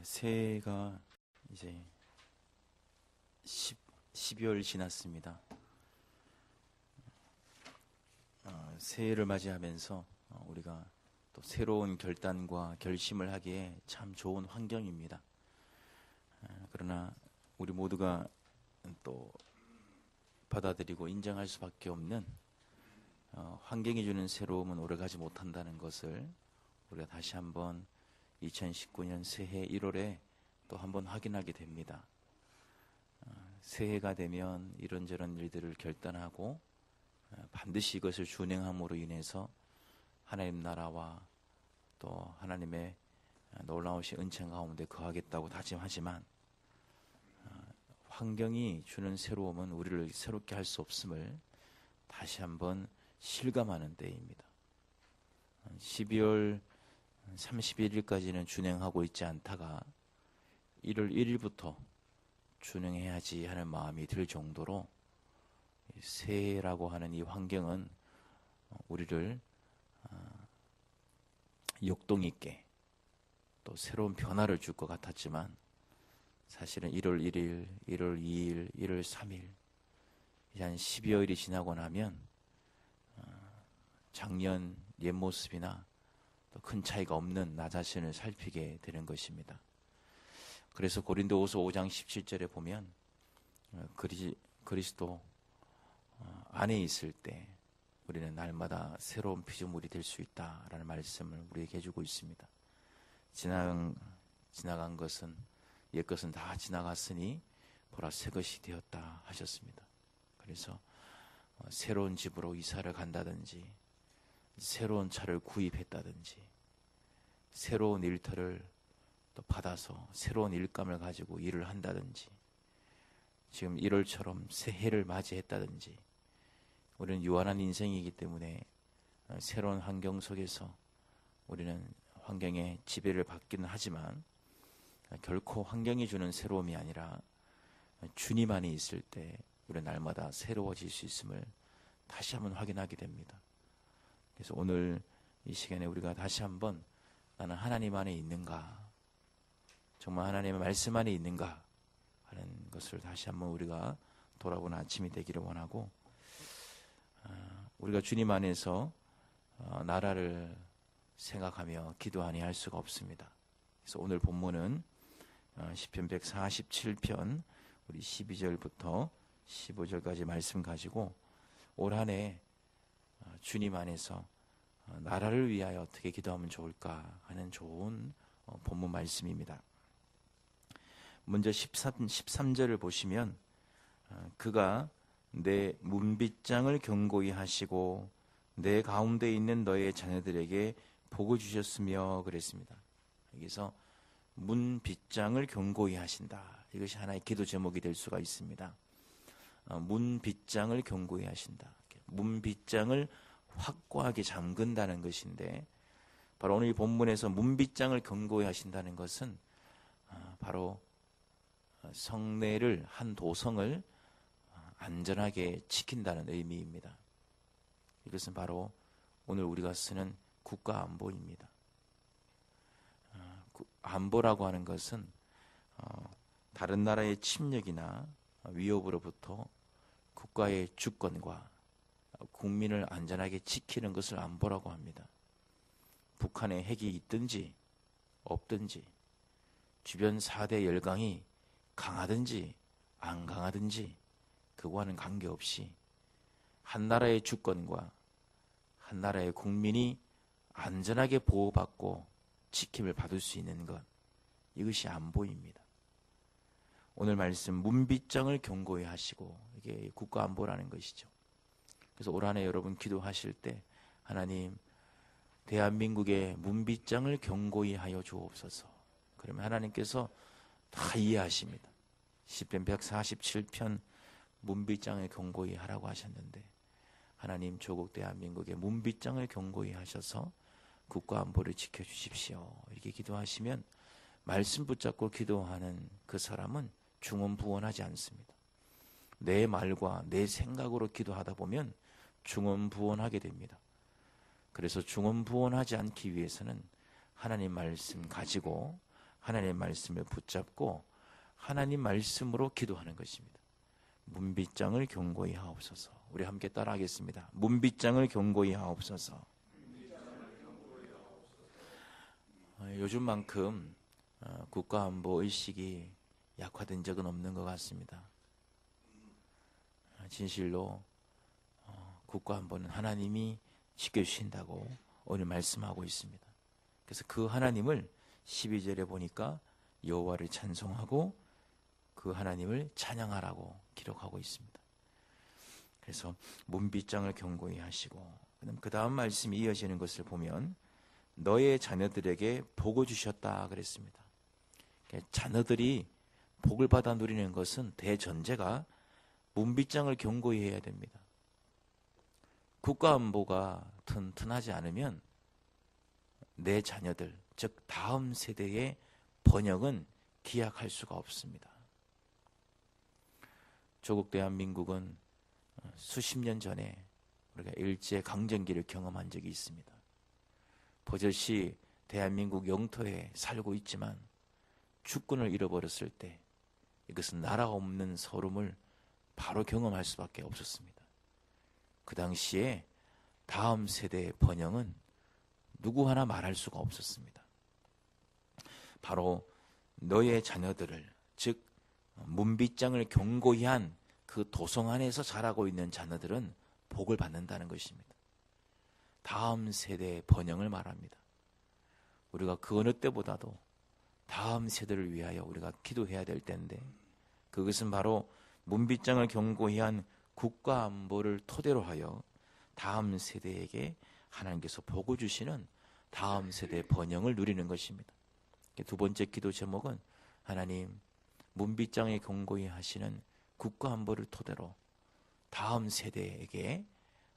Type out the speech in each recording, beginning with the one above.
새해가 이제 12월 지났습니다. 새해를 맞이하면서 우리가 또 새로운 결단과 결심을 하기에 참 좋은 환경입니다. 그러나 우리 모두가 또 받아들이고 인정할 수밖에 없는 환경이 주는 새로움은 오래가지 못한다는 것을 우리가 다시 한번 2019년 새해 1월에 또 한번 확인하게 됩니다. 새해가 되면 이런저런 일들을 결단하고 반드시 이것을 준행함으로 인해서 하나님 나라와 또 하나님의 놀라우신 은총 가운데 거하겠다고 다짐하지만 환경이 주는 새로움은 우리를 새롭게 할 수 없음을 다시 한번 실감하는 때입니다. 12월 31일까지는 준행하고 있지 않다가 1월 1일부터 준행해야지 하는 마음이 들 정도로 새해라고 하는 이 환경은 우리를 역동 있게 또 새로운 변화를 줄 것 같았지만 사실은 1월 1일, 1월 2일, 1월 3일 이제 한 12여일이 지나고 나면 작년 옛 모습이나 또 큰 차이가 없는 나 자신을 살피게 되는 것입니다. 그래서 고린도후서 5장 17절에 보면 그리스도 안에 있을 때 우리는 날마다 새로운 피조물이 될 수 있다라는 말씀을 우리에게 해주고 있습니다. 지나간 것은 옛 것은 다 지나갔으니 보라 새 것이 되었다 하셨습니다. 그래서 새로운 집으로 이사를 간다든지 새로운 차를 구입했다든지 새로운 일터를 또 받아서 새로운 일감을 가지고 일을 한다든지 지금 1월처럼 새해를 맞이했다든지 우리는 유한한 인생이기 때문에 새로운 환경 속에서 우리는 환경의 지배를 받기는 하지만 결코 환경이 주는 새로움이 아니라 주님 안에 있을 때 우리는 날마다 새로워질 수 있음을 다시 한번 확인하게 됩니다. 그래서 오늘 이 시간에 우리가 다시 한번 나는 하나님 안에 있는가, 정말 하나님의 말씀 안에 있는가 하는 것을 다시 한번 우리가 돌아보는 아침이 되기를 원하고, 우리가 주님 안에서 나라를 생각하며 기도 아니할 수가 없습니다. 그래서 오늘 본문은 시편 147편 우리 12절부터 15절까지 말씀 가지고 올 한 해 주님 안에서 나라를 위하여 어떻게 기도하면 좋을까 하는 좋은 본문 말씀입니다. 먼저 13절을 보시면 그가 내 문빗장을 견고히 하시고 내 가운데 있는 너의 자녀들에게 복을 주셨으며 그랬습니다. 여기서 문빗장을 견고히 하신다. 이것이 하나의 기도 제목이 될 수가 있습니다. 문빗장을 견고히 하신다. 문빗장을 확고하게 잠근다는 것인데 바로 오늘 이 본문에서 문빗장을 견고히 하신다는 것은 바로 성내를 한 도성을 안전하게 지킨다는 의미입니다. 이것은 바로 오늘 우리가 쓰는 국가안보입니다. 안보라고 하는 것은 다른 나라의 침략이나 위협으로부터 국가의 주권과 국민을 안전하게 지키는 것을 안보라고 합니다. 북한에 핵이 있든지 없든지 주변 4대 열강이 강하든지 안 강하든지 그거와는 관계없이 한 나라의 주권과 한 나라의 국민이 안전하게 보호받고 지킴을 받을 수 있는 것, 이것이 안보입니다. 오늘 말씀 문빗장을 견고히 하시고 이게 국가안보라는 것이죠. 그래서 올 한 해 여러분 기도하실 때 하나님 대한민국의 문빗장을 견고히 하여 주옵소서. 그러면 하나님께서 다 이해하십니다. 시편 147편 문빗장을 견고히 하라고 하셨는데 하나님 조국 대한민국의 문빗장을 견고히 하셔서 국가안보를 지켜주십시오. 이렇게 기도하시면 말씀 붙잡고 기도하는 그 사람은 중언부언하지 않습니다. 내 말과 내 생각으로 기도하다 보면 중언부언하게 됩니다. 그래서 중언부언하지 않기 위해서는 하나님 말씀 가지고 하나님의 말씀을 붙잡고 하나님 말씀으로 기도하는 것입니다. 문빗장을 견고히 하옵소서. 우리 함께 따라하겠습니다. 문빗장을 견고히 하옵소서. 요즘만큼 국가안보 의식이 약화된 적은 없는 것 같습니다. 진실로 국가안보는 하나님이 지켜주신다고 오늘 말씀하고 있습니다. 그래서 그 하나님을 12절에 보니까 여호와를 찬송하고 그 하나님을 찬양하라고 기록하고 있습니다. 그래서 문빗장을 견고히 하시고, 그 다음 말씀이 이어지는 것을 보면 너의 자녀들에게 복을 주셨다 그랬습니다. 자녀들이 복을 받아 누리는 것은 대전제가 문빗장을 견고히 해야 됩니다. 국가안보가 튼튼하지 않으면 내 자녀들, 즉 다음 세대의 번영은 기약할 수가 없습니다. 조국 대한민국은 수십 년 전에 우리가 일제 강점기를 경험한 적이 있습니다. 버젓이 대한민국 영토에 살고 있지만 주권을 잃어버렸을 때 이것은 나라 없는 서름을 바로 경험할 수밖에 없었습니다. 그 당시에 다음 세대의 번영은 누구 하나 말할 수가 없었습니다. 바로 너의 자녀들을, 즉 문빗장을 견고히 한 그 도성 안에서 자라고 있는 자녀들은 복을 받는다는 것입니다. 다음 세대의 번영을 말합니다. 우리가 그 어느 때보다도 다음 세대를 위하여 우리가 기도해야 될 때인데, 그것은 바로 문빗장을 견고히 한 국가안보를 토대로 하여 다음 세대에게 하나님께서 복을 주시는 다음 세대의 번영을 누리는 것입니다. 두 번째 기도 제목은 하나님, 문빗장에 견고히 하시는 국가안보를 토대로 다음 세대에게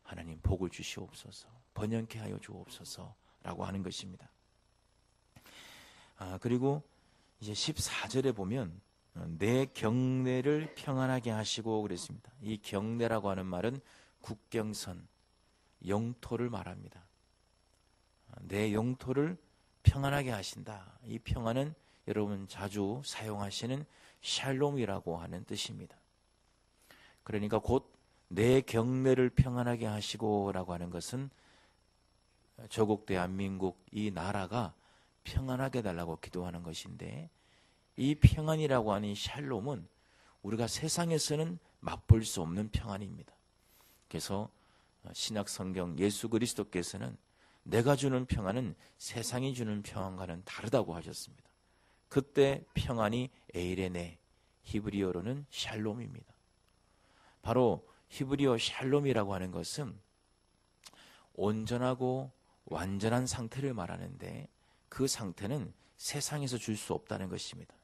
하나님 복을 주시옵소서, 번영케 하여 주옵소서라고 하는 것입니다. 그리고 이제 14절에 보면 내 경내를 평안하게 하시고 그랬습니다. 이 경내라고 하는 말은 국경선, 영토를 말합니다. 내 영토를 평안하게 하신다. 이 평안은 여러분 자주 사용하시는 샬롬이라고 하는 뜻입니다. 그러니까 곧 내 경내를 평안하게 하시고 라고 하는 것은 조국 대한민국 이 나라가 평안하게 달라고 기도하는 것인데, 이 평안이라고 하는 샬롬은 우리가 세상에서는 맛볼 수 없는 평안입니다. 그래서 신약 성경 예수 그리스도께서는 내가 주는 평안은 세상이 주는 평안과는 다르다고 하셨습니다. 그때 평안이 에이레네, 히브리어로는 샬롬입니다. 바로 히브리어 샬롬이라고 하는 것은 온전하고 완전한 상태를 말하는데, 그 상태는 세상에서 줄 수 없다는 것입니다.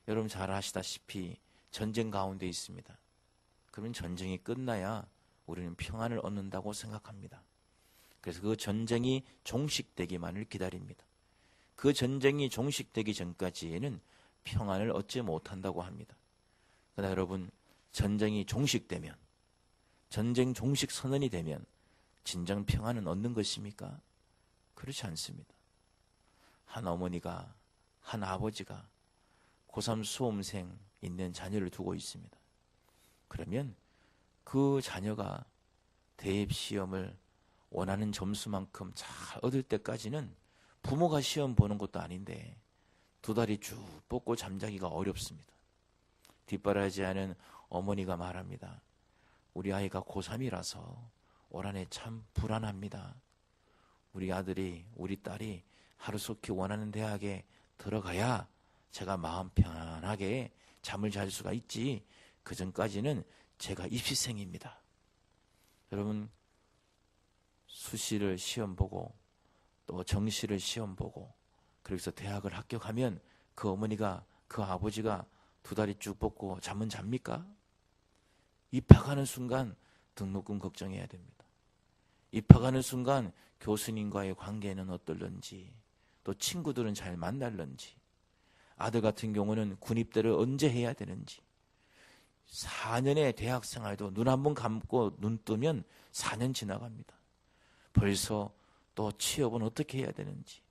여러분 잘 아시다시피 전쟁 가운데 있습니다. 그러면 전쟁이 끝나야 우리는 평안을 얻는다고 생각합니다. 그래서 그 전쟁이 종식되기만을 기다립니다. 그 전쟁이 종식되기 전까지는 평안을 얻지 못한다고 합니다. 그러나 여러분, 전쟁이 종식되면, 전쟁 종식 선언이 되면 진정 평안은 얻는 것입니까? 그렇지 않습니다. 한 어머니가, 한 아버지가 고3 수험생 있는 자녀를 두고 있습니다. 그러면 그 자녀가 대입시험을 원하는 점수만큼 잘 얻을 때까지는 부모가 시험 보는 것도 아닌데 두 다리 쭉 뻗고 잠자기가 어렵습니다. 뒷바라지하는 어머니가 말합니다. 우리 아이가 고3이라서 올 한해 참 불안합니다. 우리 아들이, 우리 딸이 하루속히 원하는 대학에 들어가야 제가 마음 편하게 잠을 잘 수가 있지, 그 전까지는 제가 입시생입니다. 여러분, 수시를 시험 보고 또 정시를 시험 보고 그래서 대학을 합격하면 그 어머니가, 그 아버지가 두 다리 쭉 뻗고 잠은 잡니까? 입학하는 순간 등록금 걱정해야 됩니다. 입학하는 순간 교수님과의 관계는 어떨런지, 또 친구들은 잘 만날런지, 아들 같은 경우는 군입대를 언제 해야 되는지, 4년의 대학생활도 눈 한 번 감고 눈 뜨면 4년 지나갑니다. 벌써 또 취업은 어떻게 해야 되는지,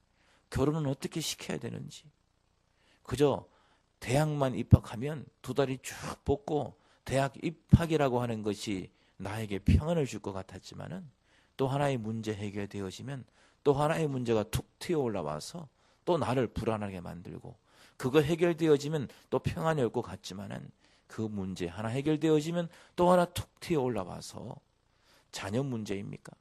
결혼은 어떻게 시켜야 되는지, 그저 대학만 입학하면 두 다리 쭉 뻗고 대학 입학이라고 하는 것이 나에게 평안을 줄 것 같았지만은 또 하나의 문제 해결되어지면 또 하나의 문제가 툭 튀어 올라와서 또 나를 불안하게 만들고, 그거 해결되어지면 또 평안이 올 것 같지만은 그 문제 하나 해결되어지면 또 하나 툭 튀어 올라와서 자녀 문제입니까?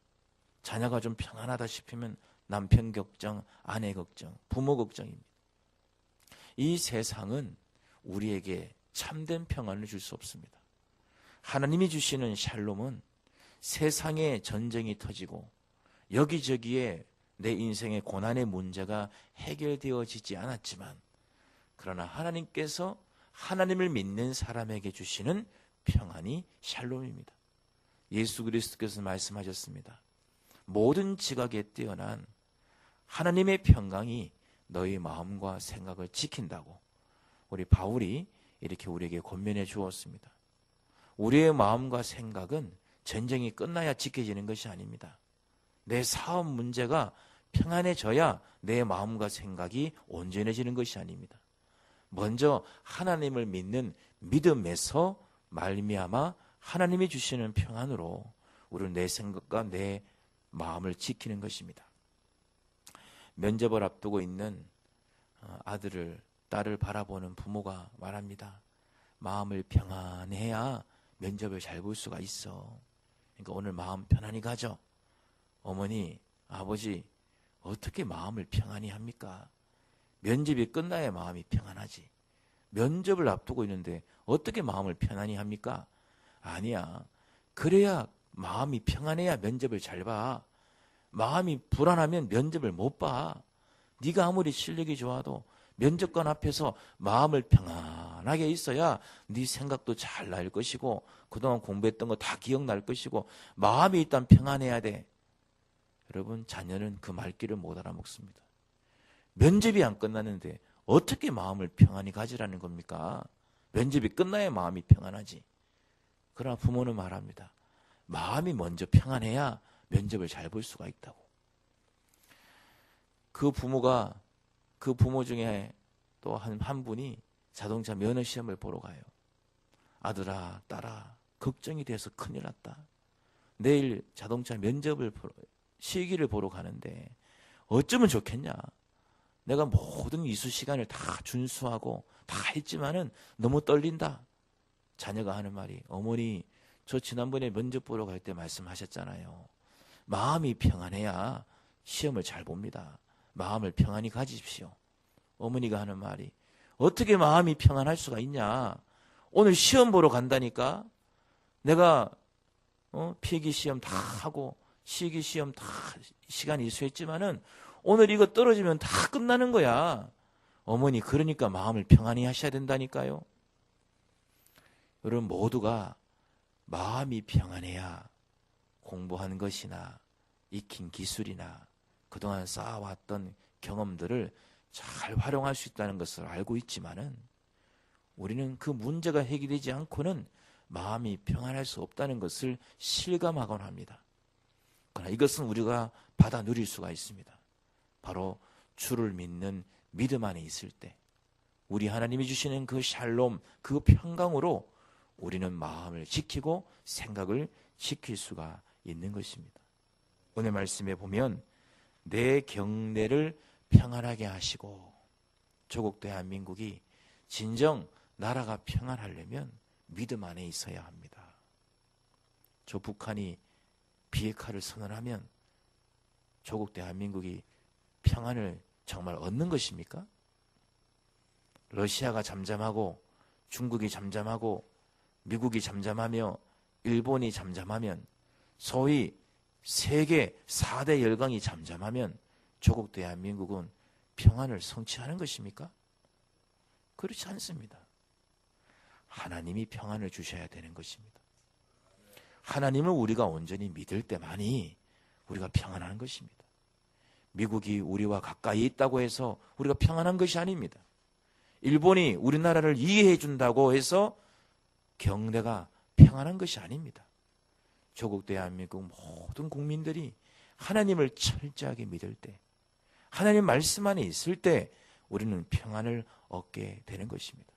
자녀가 좀 평안하다 싶으면 남편 걱정, 아내 걱정, 부모 걱정입니다. 이 세상은 우리에게 참된 평안을 줄 수 없습니다. 하나님이 주시는 샬롬은 세상에 전쟁이 터지고 여기저기에 내 인생의 고난의 문제가 해결되어지지 않았지만, 그러나 하나님께서 하나님을 믿는 사람에게 주시는 평안이 샬롬입니다. 예수 그리스도께서 말씀하셨습니다. 모든 지각에 뛰어난 하나님의 평강이 너희 마음과 생각을 지킨다고 우리 바울이 이렇게 우리에게 권면해 주었습니다. 우리의 마음과 생각은 전쟁이 끝나야 지켜지는 것이 아닙니다. 내 사업 문제가 평안해져야 내 마음과 생각이 온전해지는 것이 아닙니다. 먼저 하나님을 믿는 믿음에서 말미암아 하나님이 주시는 평안으로 우리는 내 생각과 내 마음을 지키는 것입니다. 면접을 앞두고 있는 아들을, 딸을 바라보는 부모가 말합니다. 마음을 평안해야 면접을 잘 볼 수가 있어. 그러니까 오늘 마음 편안히 가죠. 어머니, 아버지, 어떻게 마음을 평안히 합니까? 면접이 끝나야 마음이 평안하지. 면접을 앞두고 있는데 어떻게 마음을 편안히 합니까? 아니야. 그래야 마음이 평안해야 면접을 잘 봐. 마음이 불안하면 면접을 못 봐. 네가 아무리 실력이 좋아도 면접관 앞에서 마음을 평안하게 있어야 네 생각도 잘 날 것이고 그동안 공부했던 거 다 기억날 것이고 마음이 일단 평안해야 돼. 여러분, 자녀는 그 말귀를 못 알아먹습니다. 면접이 안 끝났는데 어떻게 마음을 평안히 가지라는 겁니까? 면접이 끝나야 마음이 평안하지. 그러나 부모는 말합니다. 마음이 먼저 평안해야 면접을 잘 볼 수가 있다고. 그 부모 중에 또 한 분이 자동차 면허 시험을 보러 가요. 아들아, 딸아, 걱정이 돼서 큰일 났다. 내일 자동차 시기를 보러 가는데 어쩌면 좋겠냐. 내가 모든 이수 시간을 다 준수하고 다 했지만은 너무 떨린다. 자녀가 하는 말이, 어머니, 저 지난번에 면접 보러 갈 때 말씀하셨잖아요. 마음이 평안해야 시험을 잘 봅니다. 마음을 평안히 가지십시오. 어머니가 하는 말이, 어떻게 마음이 평안할 수가 있냐. 오늘 시험 보러 간다니까. 내가 필기 시험 다 하고 실기 시험 다 시간 이수했지만은 오늘 이거 떨어지면 다 끝나는 거야. 어머니, 그러니까 마음을 평안히 하셔야 된다니까요. 여러분, 모두가 마음이 평안해야 공부한 것이나 익힌 기술이나 그동안 쌓아왔던 경험들을 잘 활용할 수 있다는 것을 알고 있지만은 우리는 그 문제가 해결되지 않고는 마음이 평안할 수 없다는 것을 실감하곤 합니다. 그러나 이것은 우리가 받아 누릴 수가 있습니다. 바로 주를 믿는 믿음 안에 있을 때 우리 하나님이 주시는 그 샬롬, 그 평강으로 우리는 마음을 지키고 생각을 지킬 수가 있는 것입니다. 오늘 말씀에 보면 내 경내를 평안하게 하시고, 조국 대한민국이 진정 나라가 평안하려면 믿음 안에 있어야 합니다. 저 북한이 비핵화를 선언하면 조국 대한민국이 평안을 정말 얻는 것입니까? 러시아가 잠잠하고 중국이 잠잠하고 미국이 잠잠하며 일본이 잠잠하면, 소위 세계 4대 열강이 잠잠하면 조국 대한민국은 평안을 성취하는 것입니까? 그렇지 않습니다. 하나님이 평안을 주셔야 되는 것입니다. 하나님을 우리가 온전히 믿을 때만이 우리가 평안한 것입니다. 미국이 우리와 가까이 있다고 해서 우리가 평안한 것이 아닙니다. 일본이 우리나라를 이해해 준다고 해서 경내가 평안한 것이 아닙니다. 조국 대한민국 모든 국민들이 하나님을 철저하게 믿을 때, 하나님 말씀 안에 있을 때 우리는 평안을 얻게 되는 것입니다.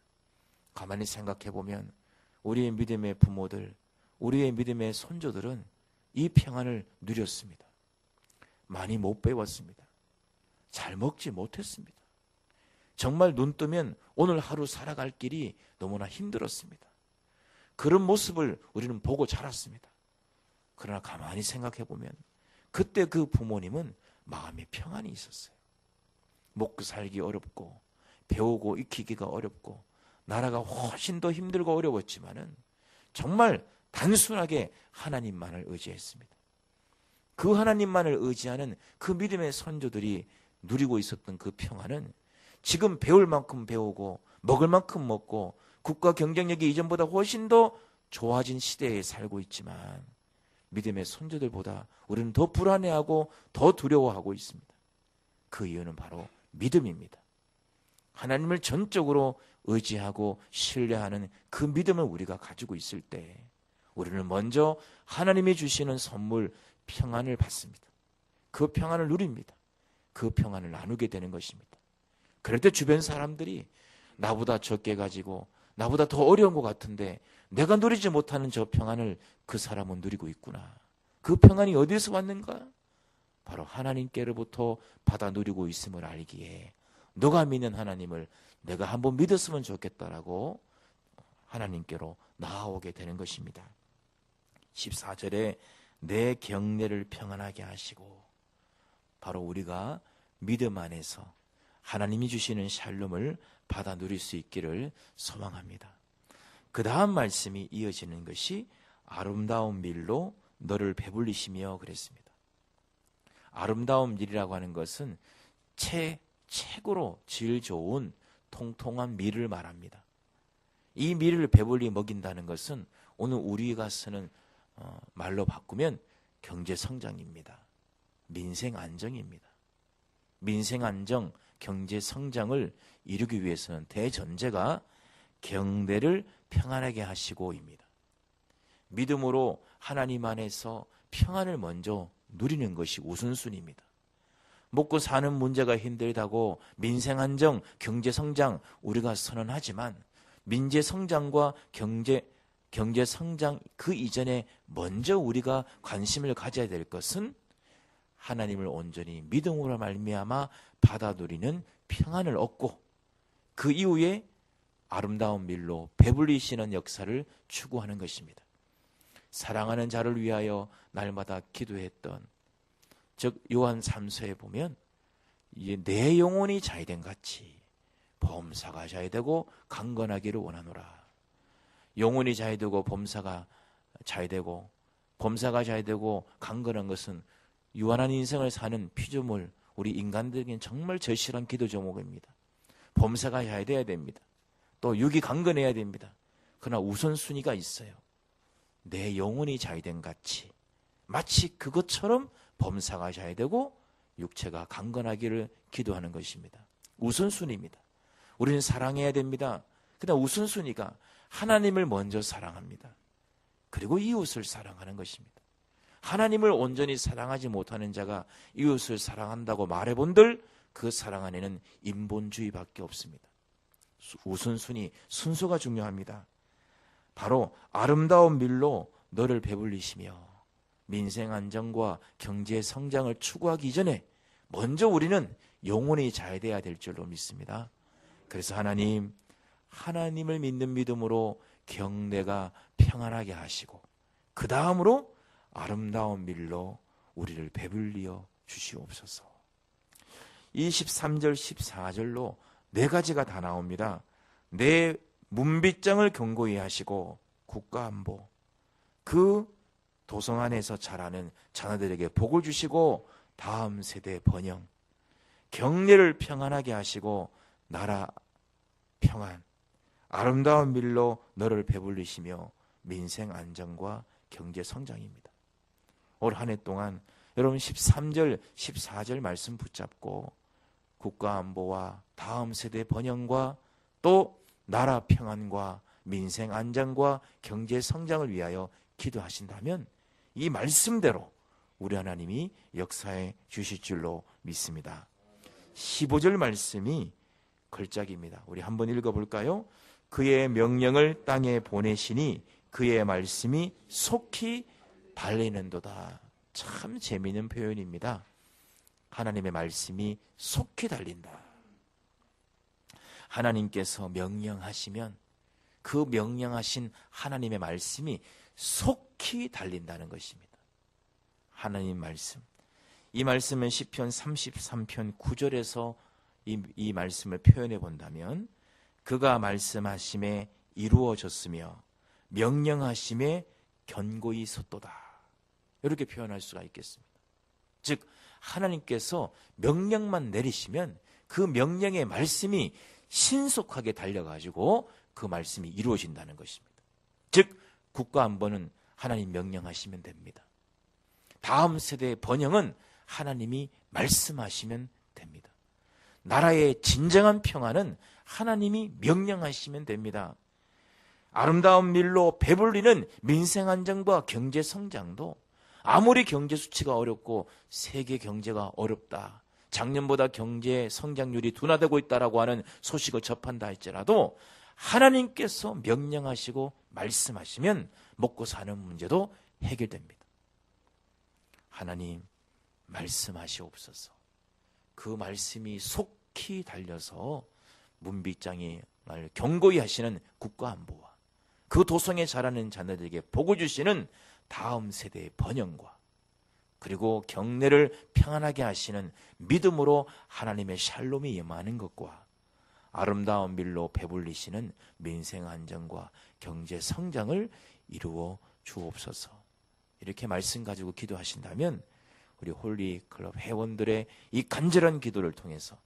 가만히 생각해 보면 우리의 믿음의 부모들, 우리의 믿음의 손조들은 이 평안을 누렸습니다. 많이 못 배웠습니다. 잘 먹지 못했습니다. 정말 눈 뜨면 오늘 하루 살아갈 길이 너무나 힘들었습니다. 그런 모습을 우리는 보고 자랐습니다. 그러나 가만히 생각해 보면 그때 그 부모님은 마음에 평안이 있었어요. 먹고 살기 어렵고 배우고 익히기가 어렵고 나라가 훨씬 더 힘들고 어려웠지만은 정말 단순하게 하나님만을 의지했습니다. 그 하나님만을 의지하는 그 믿음의 선조들이 누리고 있었던 그 평안은 지금 배울 만큼 배우고 먹을 만큼 먹고 국가 경쟁력이 이전보다 훨씬 더 좋아진 시대에 살고 있지만 믿음의 선조들보다 우리는 더 불안해하고 더 두려워하고 있습니다. 그 이유는 바로 믿음입니다. 하나님을 전적으로 의지하고 신뢰하는 그 믿음을 우리가 가지고 있을 때 우리는 먼저 하나님이 주시는 선물 평안을 받습니다. 그 평안을 누립니다. 그 평안을 나누게 되는 것입니다. 그럴 때 주변 사람들이 나보다 적게 가지고 나보다 더 어려운 것 같은데 내가 누리지 못하는 저 평안을 그 사람은 누리고 있구나. 그 평안이 어디서 왔는가? 바로 하나님께로부터 받아 누리고 있음을 알기에 너가 믿는 하나님을 내가 한번 믿었으면 좋겠다라고 하나님께로 나아오게 되는 것입니다. 14절에 내 경내를 평안하게 하시고, 바로 우리가 믿음 안에서 하나님이 주시는 샬롬을 받아 누릴 수 있기를 소망합니다. 그 다음 말씀이 이어지는 것이 아름다운 밀로 너를 배불리시며 그랬습니다. 아름다운 밀이라고 하는 것은 최고로 질 좋은 통통한 밀을 말합니다. 이 밀을 배불리 먹인다는 것은 오늘 우리가 쓰는 말로 바꾸면 경제성장입니다. 민생안정입니다. 민생안정, 경제성장을 이루기 위해서는 대전제가 경내를 평안하게 하시고입니다. 믿음으로 하나님 안에서 평안을 먼저 누리는 것이 우선순위입니다. 먹고 사는 문제가 힘들다고 민생안정, 경제성장 우리가 선언하지만 민재성장과 경제성장 그 이전에 먼저 우리가 관심을 가져야 될 것은 하나님을 온전히 믿음으로 말미암아 받아 누리는 평안을 얻고 그 이후에 아름다운 밀로 배불리시는 역사를 추구하는 것입니다. 사랑하는 자를 위하여 날마다 기도했던, 즉 요한 3서에 보면 내 영혼이 자유된 같이 범사가 자유되고 강건하기를 원하노라. 영혼이 자유되고 범사가 자유되고 범사가 자유되고 강건한 것은 유한한 인생을 사는 피조물, 우리 인간들에게는 정말 절실한 기도 제목입니다. 범사가 자유돼야 됩니다. 또 육이 강건해야 됩니다. 그러나 우선순위가 있어요. 내 영혼이 자유된 같이 마치 그것처럼 범사가 자유되고 육체가 강건하기를 기도하는 것입니다. 우선순위입니다. 우리는 사랑해야 됩니다. 그다음 우선순위가 하나님을 먼저 사랑합니다. 그리고 이웃을 사랑하는 것입니다. 하나님을 온전히 사랑하지 못하는 자가 이웃을 사랑한다고 말해본들 그 사랑 안에는 인본주의밖에 없습니다. 우선순위, 순서가 중요합니다. 바로 아름다운 밀로 너를 배불리시며 민생 안정과 경제 성장을 추구하기 전에 먼저 우리는 영혼이 자유돼야 될 줄로 믿습니다. 그래서 하나님을 믿는 믿음으로 경내가 평안하게 하시고 그 다음으로 아름다운 밀로 우리를 배불리어 주시옵소서. 이 13절 14절로 네 가지가 다 나옵니다. 내 문빗장을 견고히 하시고 국가안보, 그 도성 안에서 자라는 자녀들에게 복을 주시고 다음 세대 번영, 경내를 평안하게 하시고 나라 평안, 아름다운 밀로 너를 배불리시며 민생 안정과 경제 성장입니다. 올 한 해 동안 여러분 13절 14절 말씀 붙잡고 국가 안보와 다음 세대 번영과 또 나라 평안과 민생 안정과 경제 성장을 위하여 기도하신다면 이 말씀대로 우리 하나님이 역사해 주실 줄로 믿습니다. 15절 말씀이 걸작입니다. 우리 한번 읽어볼까요? 그의 명령을 땅에 보내시니 그의 말씀이 속히 달리는도다. 참 재미있는 표현입니다. 하나님의 말씀이 속히 달린다. 하나님께서 명령하시면 그 명령하신 하나님의 말씀이 속히 달린다는 것입니다. 하나님 말씀. 이 말씀은 시편 33편 9절에서 이 말씀을 표현해 본다면 그가 말씀하심에 이루어졌으며 명령하심에 견고히 섰도다. 이렇게 표현할 수가 있겠습니다. 즉 하나님께서 명령만 내리시면 그 명령의 말씀이 신속하게 달려가지고 그 말씀이 이루어진다는 것입니다. 즉 국가 안보는 하나님 명령하시면 됩니다. 다음 세대의 번영은 하나님이 말씀하시면 됩니다. 나라의 진정한 평화는 하나님이 명령하시면 됩니다. 아름다운 밀로 배불리는 민생 안정과 경제 성장도 아무리 경제 수치가 어렵고 세계 경제가 어렵다, 작년보다 경제 성장률이 둔화되고 있다라고 하는 소식을 접한다 할지라도 하나님께서 명령하시고 말씀하시면 먹고 사는 문제도 해결됩니다. 하나님 말씀하시옵소서. 그 말씀이 속히 달려서 문비장이 경고히 하시는 국가 안보와 그 도성에 자라는 자녀들에게 복을 주시는 다음 세대의 번영과 그리고 경내를 평안하게 하시는 믿음으로 하나님의 샬롬이 임하는 것과 아름다운 밀로 배불리시는 민생 안정과 경제 성장을 이루어 주옵소서. 이렇게 말씀 가지고 기도하신다면 우리 홀리클럽 회원들의 이 간절한 기도를 통해서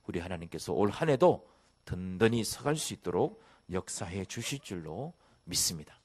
우리 하나님께서 올 한 해도 든든히 서갈 수 있도록 역사해 주실 줄로 믿습니다.